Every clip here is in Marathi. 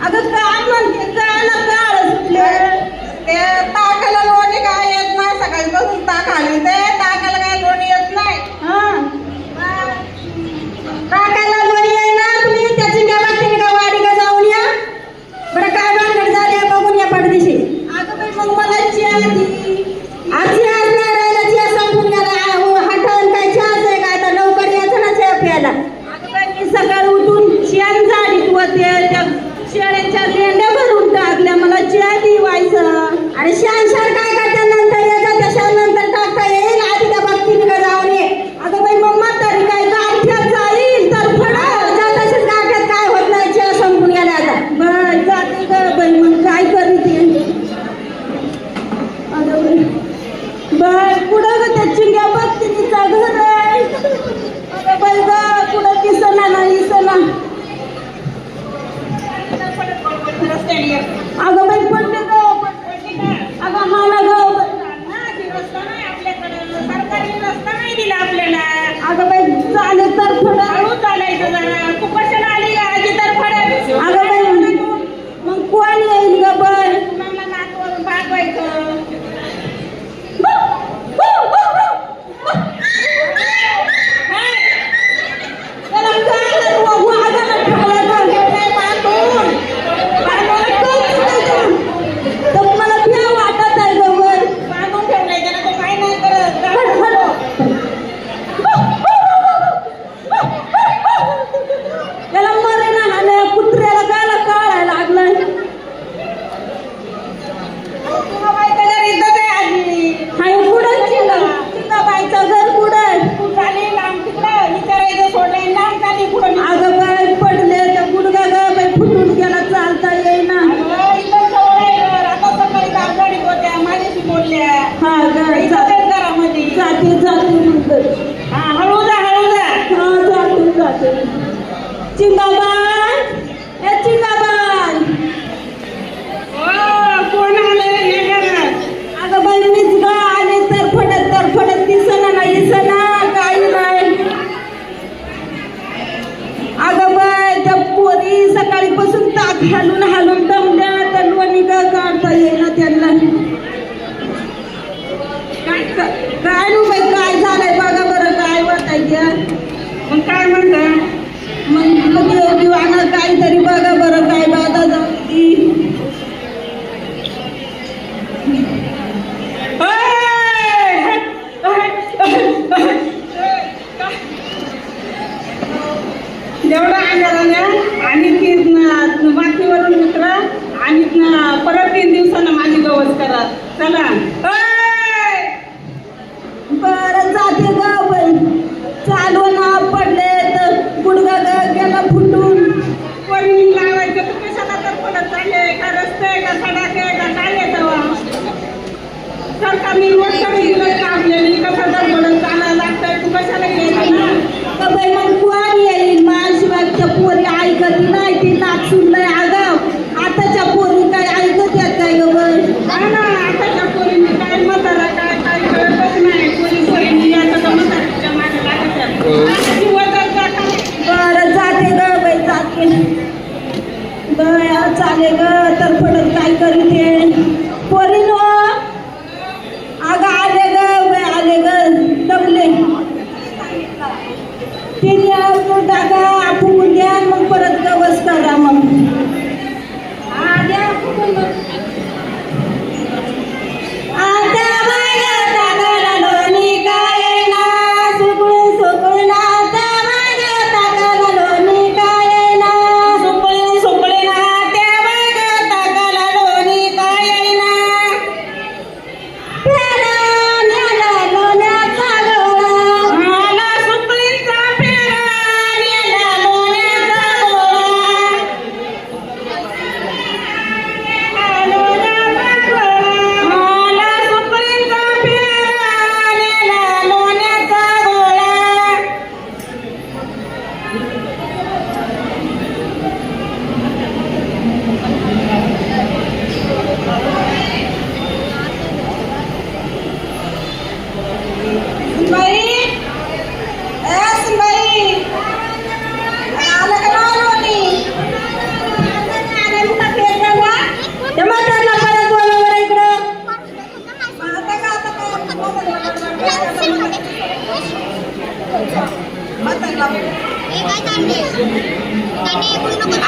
अगं काय म्हणते काय ना काळ सुटले ते ताकाला लोणी काय येत नाही, सकाळीपासून ताक आली ते ताकाला काय लोणी येत नाही. टाकायला लोणी आहे ना तुम्ही त्याची काय बघते का वाडी का जाऊन या बरं काय भानगड झाली बघून या पडदिशी. अगं बाई मग मला चिया दी आजी आज नाही राहिला चिया संपून गेला हटवून काय चहाच आहे का आता लवकर यायचं ना चहा प्यायला. अगं बाई मी सकाळी उठून शेण झाडी तू त्या शेळ्यांच्या लेंड्या भरून टाकल्या मला चहा दी व्हायचं आणि शानशार काय करत्या नंतर यायचं त्या नंतर टाकता येईल आधी त्या बघतील का जाऊन ये. अगं बाई मग म्हातारी काय गाठ्यात जाईल तर फडा जाताशीच गाठ्यात काय होत नाही चहा संपून गेला आता बाय जाते ग बाई मग काय करीते. अगं बाई बाय कुठं ग त्या चिंग्या बघते तिचा घर आहे. अगं बाई ग कुठं दिसना नाही दिसना. अगं बाई पडले ग अगं हा ना ग रस्ता नाही आपल्याकडे, सरकारी रस्ता नाही दिला आपल्याला. अगं बाई चालेल तर थोडं हळू चालायचं जरा. तू कशाला आली आजी तर फडत. अगं बाई मग कोण येईल ग बाई कुणाला नातवरून पाठवायचं. चिंगाबाई ए चिंगाबाई कोण आलं. अगं बाई मीच ग आले तर फडत दिसना नाही दिसना काही नाही. अगं बाई त्या पोरी सकाळीपासून ताक हालून दमल्या तर लोणी ग काढता येईना त्यांना. काय नु बाई काय झालंय बघा बरं काय वाटायचं. मग काय म्हणता मग दिवाना काहीतरी बघा बरं काय बाधा जाती. जेवढा आल्या आणि ती मातीवरून उतरा आणि परत 3 दिवसानं माझी गवत करा. चला बरं जाते ग बाई चालू ना पडले तर गुडगा गेला फुटून. कोणी लावायचं तू कशाला तर पडत चालले का रस्ते का सडक आहे का काय येतं. सरकार मी वर्षाने दिलं कापलेली कसं तर पडत चालायला लागतंय. तू कशाला घ्यायचं ना. का बाई मग कोण येईल माझ्याशिवायच्या पोरी ऐकत नाही ती नाक सुटलंय. अगं आताच्या पोरी काय ऐकत येत काय ग बाई. ना आताच्या पोरींनी काय म्हातारा काय काय कळतच नाही. पोरींनी आता तर म्हातारीच्या मागे लागत. बरं जाते ग बाई जाते बया चाले ग तर पडत काय करीते पोरी नो. अगं आले ग बाई आले ग दमले तिने टाका आपण द्या मग परत गवस करा मग द्या सुकळे ना त्या बागा टाकाला लोणी काय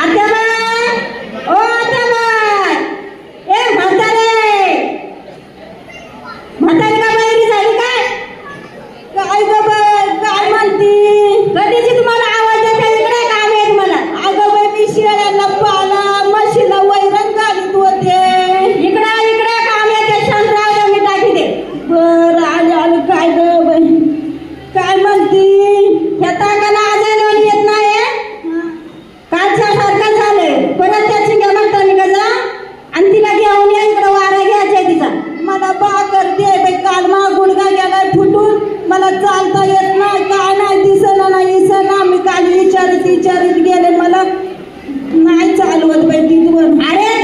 आत्याबाई, ओ आत्याबाई, ए म्हातारे, म्हातारी का बाहेर झाली काय? काय ग बाई, काय म्हणती? कधीची तुम्हाला आवाज येते इकडे, काम आहे तुम्हाला? अगं बाई, मी शेळ्यांना पाला, म्हशीला वैरण घालीत होते. इकडे इकडे काम येते, शांतराव मी टाकी दे. बर आले आले. काय ग बाई, काय म्हणती? ह्या ताकाला आजायला येत नाही. कालच्या सारखं झालंय. परत त्या चिंग्या म्हणताना का जा आणि तिला घेऊन या इकडे, वारा घ्यायचा तिचा. मला भाकर दे बाई, काल मा गुडघा गेलाय फुटून, मला चालता येत नाही, काय नाही, दिसना नाही दिसना. मी काल विचारित गेले, मला नाही चालवत बाई तिथवर. अरे